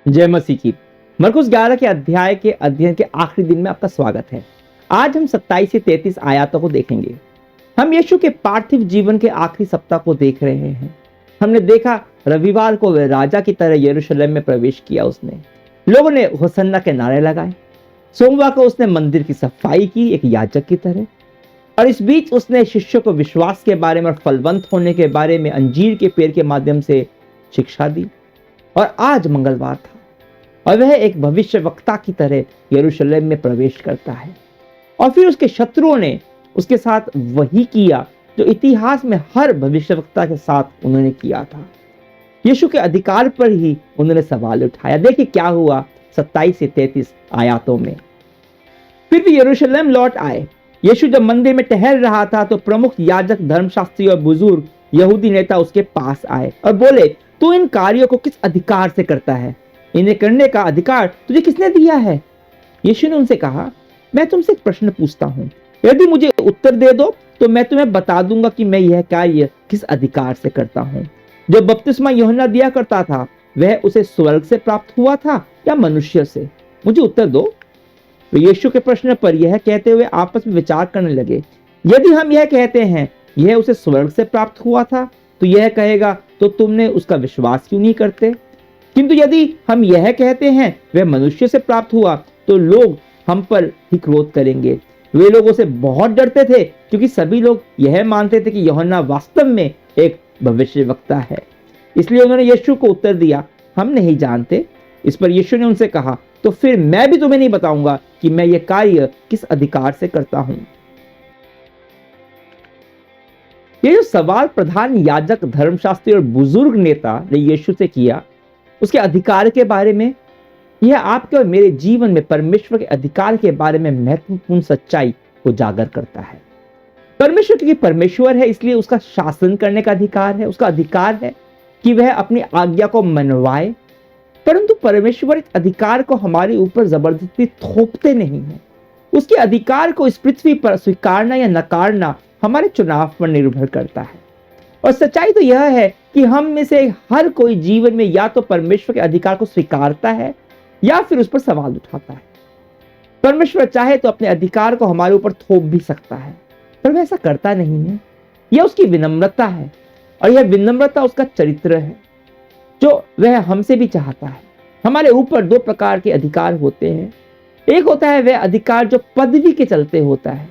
जय मसीह की। मरकुस 11 के अध्याय के अध्ययन के आखिरी दिन में आपका स्वागत है। आज हम 27 से 33 आयतों को देखेंगे। हम यीशु के पार्थिव जीवन के आखिरी सप्ताह को देख रहे हैं। हमने देखा रविवार को वह राजा की तरह यरूशलेम में प्रवेश किया। उसने लोगों ने होसन्ना के नारे लगाए। सोमवार को उसने मंदिर की सफाई की एक याजक की तरह, और इस बीच उसने शिष्यों को विश्वास के बारे में और फलवंत होने के बारे में अंजीर के पेड़ के माध्यम से शिक्षा दी। और आज मंगलवार था और वह एक भविष्यवक्ता की तरह यरूशलेम में प्रवेश करता है। और फिर उसके शत्रुओं ने उसके साथ वही किया जो इतिहास में हर भविष्यवक्ता के साथ उन्होंने किया था। यीशु के अधिकार पर ही उन्होंने सवाल उठाया। देखिए क्या हुआ 27 से 33 आयतों में। फिर भी यरूशलेम लौट आए। यीशु जब मंदिर में टहल रहा था तो प्रमुख याजक, धर्मशास्त्री और बुजुर्ग यहूदी नेता उसके पास आए और बोले, तू इन कार्यों को किस अधिकार से करता है? इन्हें करने का अधिकार तुझे किसने दिया है? यीशु ने उनसे कहा, मैं तुमसे एक प्रश्न पूछता हूं, यदि मुझे उत्तर दे दो तो मैं तुम्हें बता दूंगा कि मैं यह कार्य किस अधिकार से करता हूं। जो बपतिस्मा यूहन्ना दिया करता था, वह उसे स्वर्ग से प्राप्त हुआ था या मनुष्य से? मुझे उत्तर दो। तो यीशु के प्रश्न पर यह कहते हुए आपस में विचार करने लगे। यदि हम यह कहते हैं यह उसे स्वर्ग से प्राप्त हुआ था, तो यह कहेगा, तो तुमने उसका विश्वास क्यों नहीं करते? किंतु यदि हम यह कहते हैं वह मनुष्य से प्राप्त हुआ, तो लोग हम पर ही क्रोध करेंगे। वे लोगों से बहुत डरते थे, क्योंकि सभी लोग यह मानते थे कि यूहन्ना वास्तव में एक भविष्यवक्ता है। इसलिए उन्होंने यीशु को उत्तर दिया, हम नहीं जानते। इस पर यीशु ने उनसे कहा, तो फिर मैं भी तुम्हें नहीं बताऊंगा कि मैं यह कार्य किस अधिकार से करता हूं। ये जो सवाल प्रधान याजक, धर्मशास्त्री और बुजुर्ग नेता ने यीशु से किया, उसके अधिकार के बारे में, यह आपके और मेरे जीवन में परमेश्वर के अधिकार के बारे में महत्वपूर्ण सच्चाई को उजागर करता है। परमेश्वर क्योंकि परमेश्वर है, इसलिए उसका शासन करने का अधिकार है। उसका अधिकार है कि वह अपनी आज्ञा को मनवाए, परंतु परमेश्वर इस अधिकार को हमारे ऊपर जबरदस्ती थोपते नहीं है। उसके अधिकार को इस पृथ्वी पर स्वीकारना या नकारना हमारे चुनाव पर निर्भर करता है। और सच्चाई तो यह है कि हम में से हर कोई जीवन में या तो परमेश्वर के अधिकार को स्वीकारता है या फिर उस पर सवाल उठाता है। परमेश्वर चाहे तो अपने अधिकार को हमारे ऊपर थोप भी सकता है, पर वह ऐसा करता नहीं है। यह उसकी विनम्रता है, और यह विनम्रता उसका चरित्र है जो वह हमसे भी चाहता है। हमारे ऊपर दो प्रकार के अधिकार होते हैं। एक होता है वह अधिकार जो पदवी के चलते होता है,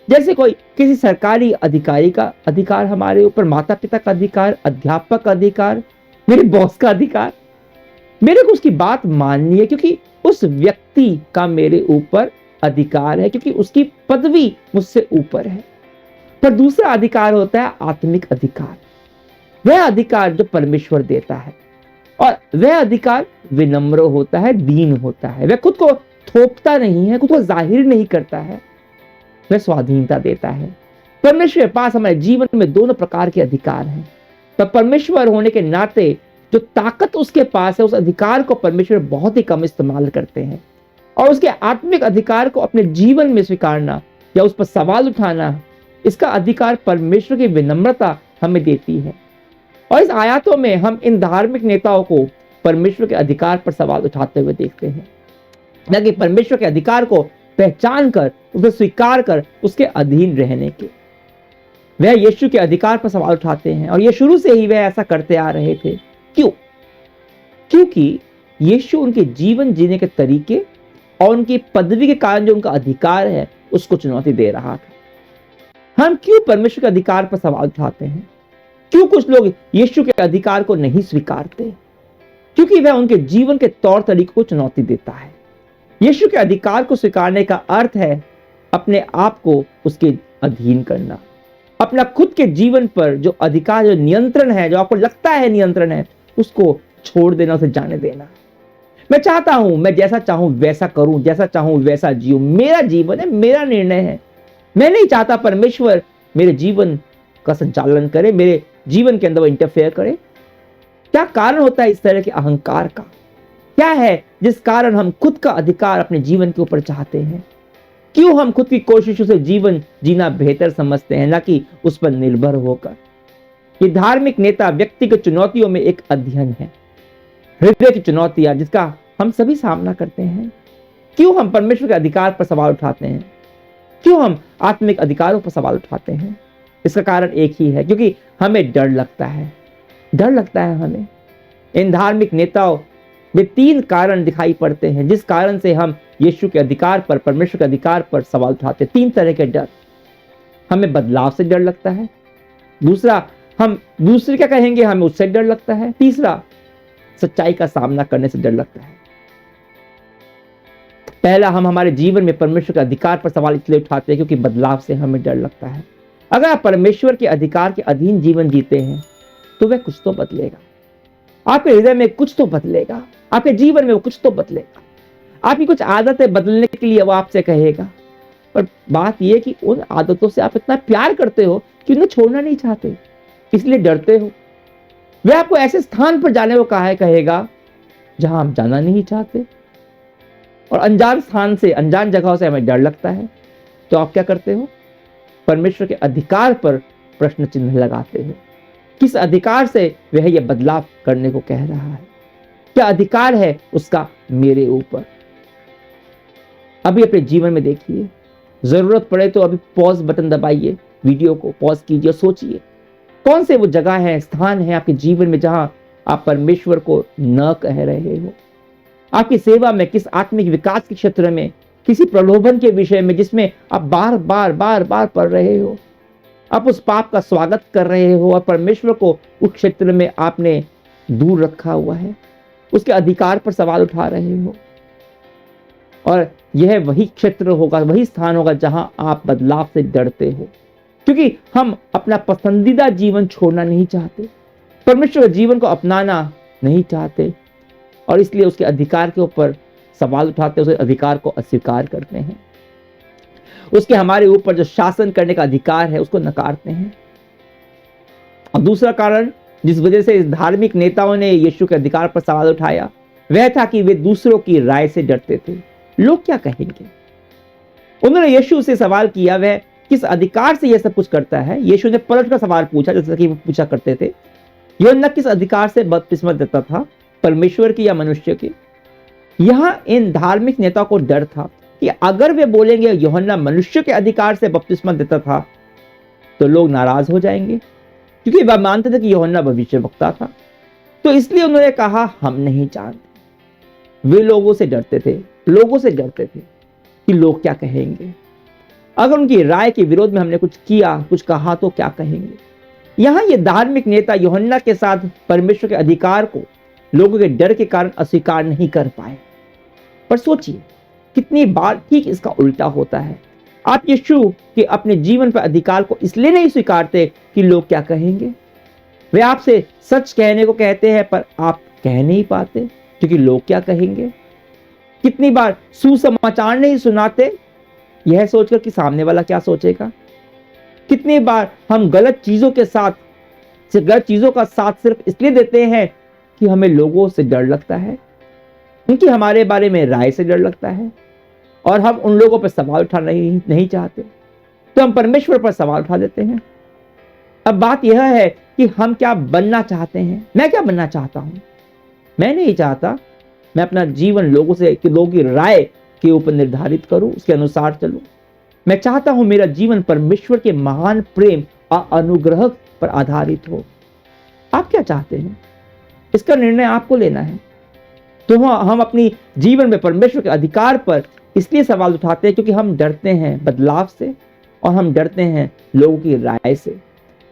जैसे कोई किसी सरकारी अधिकारी का अधिकार हमारे ऊपर, माता पिता का अधिकार, अध्यापक का अधिकार, मेरे बॉस का अधिकार। मेरे को उसकी बात माननी है क्योंकि उस व्यक्ति का मेरे ऊपर अधिकार है, क्योंकि उसकी पदवी मुझसे ऊपर है। पर दूसरा अधिकार होता है आत्मिक अधिकार। वह अधिकार जो परमेश्वर देता है, और वह अधिकार विनम्र होता है, दीन होता है। वह खुद को थोपता नहीं है, खुद को जाहिर नहीं करता है, वह स्वाधीनता देता है। परमेश्वर के पास हमारे जीवन में दोनों प्रकार के अधिकार हैं। पर परमेश्वर होने के नाते जो ताकत उसके पास है, उस अधिकार को परमेश्वर बहुत ही कम इस्तेमाल करते हैं। और उसके आत्मिक अधिकार को अपने जीवन में स्वीकारना या उस पर सवाल उठाना, इसका अधिकार परमेश्वर की विनम्रता हमें देती है। और इस आयतों में हम इन धार्मिक नेताओं को परमेश्वर के अधिकार पर सवाल उठाते हुए देखते हैं, न कि परमेश्वर के अधिकार को पहचान कर, उसे स्वीकार कर, उसके अधीन रहने के। वह यीशु के अधिकार पर सवाल उठाते हैं, और यह शुरू से ही वह ऐसा करते आ रहे थे। क्यों? क्योंकि यीशु उनके जीवन जीने के तरीके और उनकी पदवी के कारण जो उनका अधिकार है, उसको चुनौती दे रहा था। हम क्यों परमेश्वर के अधिकार पर सवाल उठाते हैं? क्यों कुछ लोग यीशु के अधिकार को नहीं स्वीकारते? क्योंकि वह उनके जीवन के तौर तरीकों को चुनौती देता है। यीशु के अधिकार को स्वीकारने का अर्थ है अपने आप को उसके अधीन करना, अपना खुद के जीवन पर जो अधिकार, जो नियंत्रण है, जो आपको लगता है नियंत्रण है, उसको छोड़ देना, उसे जाने देना। मैं चाहता हूं, मैं जैसा चाहूं वैसा करूं, जैसा चाहूं वैसा जीऊं, मेरा जीवन है, मेरा निर्णय है। मैं नहीं चाहता परमेश्वर मेरे जीवन का संचालन करे, मेरे जीवन के अंदर वो इंटरफेयर करे। क्या कारण होता है इस तरह के अहंकार का? क्या है जिस कारण हम खुद का अधिकार अपने जीवन के ऊपर चाहते हैं? क्यों हम खुद की कोशिशों से जीवन जीना बेहतर समझते हैं, ना कि उस पर निर्भर होकर? ये धार्मिक नेता व्यक्तिगत चुनौतियों में एक अध्ययन है, हृदय की चुनौतियां जिसका हम सभी सामना करते हैं। क्यों हम परमेश्वर के अधिकार पर सवाल उठाते हैं? क्यों हम आत्मिक अधिकारों पर सवाल उठाते हैं? इसका कारण एक ही है, क्योंकि हमें डर लगता है। डर लगता है हमें। इन धार्मिक नेताओं में 3 कारण दिखाई पड़ते हैं जिस कारण से हम यीशु के अधिकार पर, परमेश्वर के अधिकार पर सवाल उठाते हैं। 3 तरह के डर। हमें बदलाव से डर लगता है, दूसरा हम दूसरे क्या कहेंगे हमें उससे डर लगता है, तीसरा सच्चाई का सामना करने से डर लगता है। पहला, हम हमारे जीवन में परमेश्वर के अधिकार पर सवाल इसलिए उठाते हैं क्योंकि बदलाव से हमें डर लगता है। अगर आप परमेश्वर के अधिकार के अधीन जीवन जीते हैं तो वह कुछ तो बदलेगा, आपके हृदय में कुछ तो बदलेगा, आपके जीवन में वो कुछ तो बदलेगा। आपकी कुछ आदतें बदलने के लिए वो आपसे कहेगा, पर बात यह कि उन आदतों से आप इतना प्यार करते हो कि उन्हें छोड़ना नहीं चाहते, इसलिए डरते हो। वह आपको ऐसे स्थान पर जाने को कहेगा जहां आप जाना नहीं चाहते, और अनजान स्थान से, अनजान जगहों से हमें डर लगता है। तो आप क्या करते हो? परमेश्वर के अधिकार पर प्रश्न चिन्ह लगाते हो। किस अधिकार से वह यह बदलाव करने को कह रहा है? क्या अधिकार है उसका मेरे ऊपर? अभी अपने जीवन में देखिए, जरूरत पड़े तो अभी पॉज बटन दबाइए, वीडियो को पॉज कीजिए, सोचिए कौन से वो जगह है, स्थान है आपके जीवन में जहां आप परमेश्वर को न कह रहे हो। आपकी सेवा में, किस आत्मिक विकास के क्षेत्र में, किसी प्रलोभन के विषय में जिसमें आप बार बार पढ़ रहे हो, आप उस पाप का स्वागत कर रहे हो और परमेश्वर को उस क्षेत्र में आपने दूर रखा हुआ है, उसके अधिकार पर सवाल उठा रहे हो। और यह वही क्षेत्र होगा, वही स्थान होगा जहां आप बदलाव से डरते हो, क्योंकि हम अपना पसंदीदा जीवन छोड़ना नहीं चाहते, परमेश्वर के जीवन को अपनाना नहीं चाहते, और इसलिए उसके अधिकार के ऊपर सवाल उठाते हैं, उसके अधिकार को अस्वीकार करते हैं, उसके हमारे ऊपर जो शासन करने का अधिकार है उसको नकारते हैं। और दूसरा कारण जिस वजह से इस धार्मिक नेताओं ने यीशु के अधिकार पर सवाल उठाया वह था कि वे दूसरों की राय से डरते थे। लोग क्या कहेंगे? उन्होंने यीशु से सवाल किया वह किस अधिकार से यह सब कुछ करता है। यीशु ने पलट कर सवाल पूछा, जैसा कि वो पूछा करते थे, यूहन्ना किस अधिकार से बपतिस्मा देता था, परमेश्वर की या मनुष्य की? यहां इन धार्मिक नेताओं को डर था कि अगर वे बोलेंगे यूहन्ना मनुष्य के अधिकार से बपतिस्मा देता था तो लोग नाराज हो जाएंगे, क्योंकि वह मानते थे कि यूहन्ना भविष्यवक्ता था। तो इसलिए उन्होंने कहा हम नहीं जानते। वे लोगों से डरते थे कि लोग क्या कहेंगे, अगर उनकी राय के विरोध में हमने कुछ किया, कुछ कहा तो क्या कहेंगे। यहां ये धार्मिक नेता यूहन्ना के साथ परमेश्वर के अधिकार को लोगों के डर के कारण अस्वीकार नहीं कर पाए। पर सोचिए कितनी बार ठीक इसका उल्टा होता है। आप यीशु के अपने जीवन पर अधिकार को इसलिए नहीं स्वीकारते कि लोग क्या कहेंगे। वे आपसे सच कहने को कहते हैं पर आप कह नहीं पाते क्योंकि लोग क्या कहेंगे। कितनी बार सुसमाचार नहीं सुनाते यह सोचकर कि सामने वाला क्या सोचेगा। कितनी बार हम गलत चीजों का साथ सिर्फ इसलिए देते हैं कि हमें लोगों से डर लगता है, उनकी हमारे बारे में राय से डर लगता है, और हम उन लोगों पर सवाल उठाना नहीं चाहते, तो हम परमेश्वर पर सवाल उठा देते हैं। अब बात यह है कि हम क्या बनना चाहते हैं। मैं क्या बनना चाहता हूं? मैं नहीं चाहता मैं अपना जीवन लोगों की राय के ऊपर निर्धारित करूं, उसके अनुसार चलूं। मैं चाहता हूं मेरा जीवन परमेश्वर के महान प्रेम और अनुग्रह पर आधारित हो। आप क्या चाहते हैं? इसका निर्णय आपको लेना है। तो हम अपनी जीवन में परमेश्वर के अधिकार पर इसलिए सवाल उठाते हैं क्योंकि हम डरते हैं बदलाव से, और हम डरते हैं लोगों की राय से,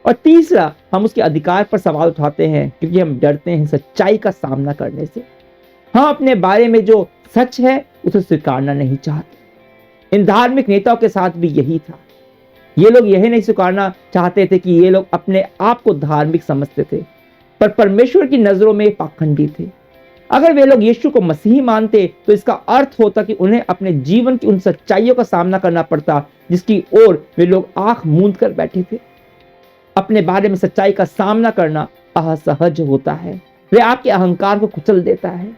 और तीसरा हम उसके अधिकार पर सवाल उठाते हैं क्योंकि हम डरते हैं सच्चाई का सामना करने से। हम अपने बारे में जो सच है उसे स्वीकारना नहीं चाहते। इन धार्मिक नेताओं के साथ भी यही था। ये लोग यही नहीं स्वीकारना चाहते थे कि ये लोग अपने आप को धार्मिक समझते थे, पर परमेश्वर की नजरों में पाखंडी थे। अगर वे लोग यीशु को मसीह मानते तो इसका अर्थ होता कि उन्हें अपने जीवन की उन सच्चाइयों का सामना करना पड़ता जिसकी ओर वे लोग आंख मूंद कर बैठे थे। अपने बारे में सच्चाई का सामना करना असहज होता है। वे आपके अहंकार को कुचल देता है,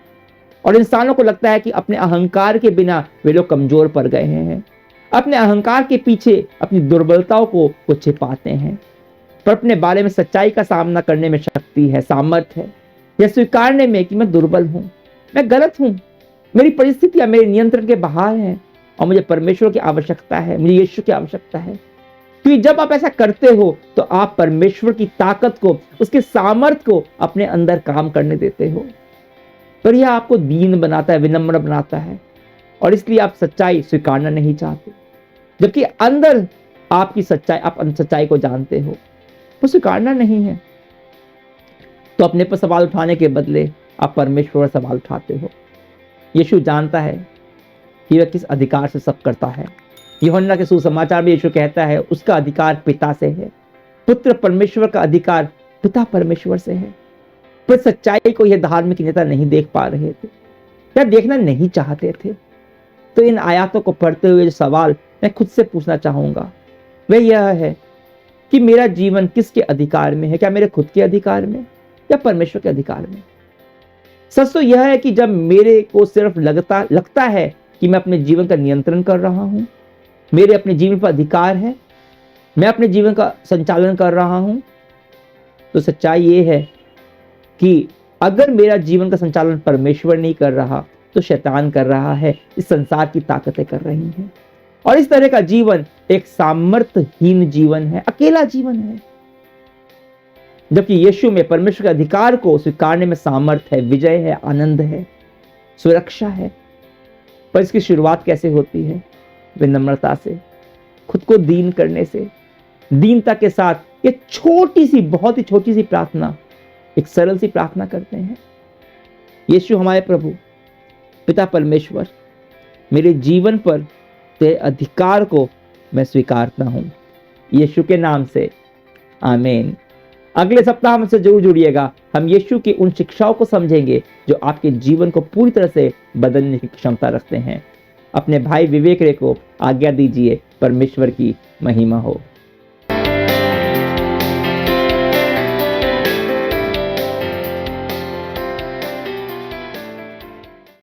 और इंसानों को लगता है कि अपने अहंकार के बिना वे लोग कमजोर पड़ गए हैं। अपने अहंकार के पीछे अपनी दुर्बलताओं को छिपाते हैं, पर अपने बारे में सच्चाई का सामना करने में शक्ति है, सामर्थ्य है, यह स्वीकारने में कि मैं दुर्बल हूं, मैं गलत हूं, मेरी परिस्थितियां मेरे नियंत्रण के बाहर हैं और मुझे परमेश्वर की आवश्यकता है, मुझे यीशु की आवश्यकता है। क्योंकि जब आप ऐसा करते हो तो आप परमेश्वर की ताकत को, उसके सामर्थ्य को अपने अंदर काम करने देते हो। पर यह आपको दीन बनाता है, विनम्र बनाता है, और इसलिए आप सच्चाई स्वीकारना नहीं चाहते, जबकि अंदर आपकी सच्चाई, आप सच्चाई को जानते हो, वो स्वीकारना नहीं है। तो अपने पर सवाल उठाने के बदले आप परमेश्वर पर सवाल उठाते हो। यीशु जानता है कि वह किस अधिकार से सब करता है। यूहन्ना के सुसमाचार में यीशु कहता है उसका अधिकार पिता से है, पुत्र परमेश्वर का अधिकार पिता परमेश्वर से है। पर सच्चाई को यह धार्मिक नेता नहीं देख पा रहे थे या देखना नहीं चाहते थे। तो इन आयातों को पढ़ते हुए जो सवाल मैं खुद से पूछना चाहूंगा वह यह है कि मेरा जीवन किसके अधिकार में है? क्या मेरे खुद के अधिकार में या परमेश्वर के अधिकार में? सच तो यह है कि जब मेरे को सिर्फ लगता है कि मैं अपने जीवन का नियंत्रण कर रहा हूं, मेरे अपने जीवन पर अधिकार है, मैं अपने जीवन का संचालन कर रहा हूं, तो सच्चाई ये है कि अगर मेरा जीवन का संचालन परमेश्वर नहीं कर रहा तो शैतान कर रहा है, इस संसार की ताकतें कर रही हैं। और इस तरह का जीवन एक सामर्थ्यहीन जीवन है, अकेला जीवन है। जबकि यीशु में परमेश्वर के अधिकार को स्वीकारने में सामर्थ्य है, विजय है, आनंद है, सुरक्षा है। पर इसकी शुरुआत कैसे होती है? विनम्रता से, खुद को दीन करने से, दीनता के साथ ये छोटी सी, बहुत ही छोटी सी प्रार्थना, एक सरल सी प्रार्थना करते हैं। यीशु हमारे प्रभु पिता परमेश्वर, मेरे जीवन पर तेरे अधिकार को मैं स्वीकारता हूं, यीशु के नाम से, आमीन। अगले सप्ताह हमसे जरूर जुड़िएगा। हम यीशु की उन शिक्षाओं को समझेंगे जो आपके जीवन को पूरी तरह से बदलने की क्षमता रखते हैं। अपने भाई विवेक रे को आज्ञा दीजिए। परमेश्वर की महिमा हो।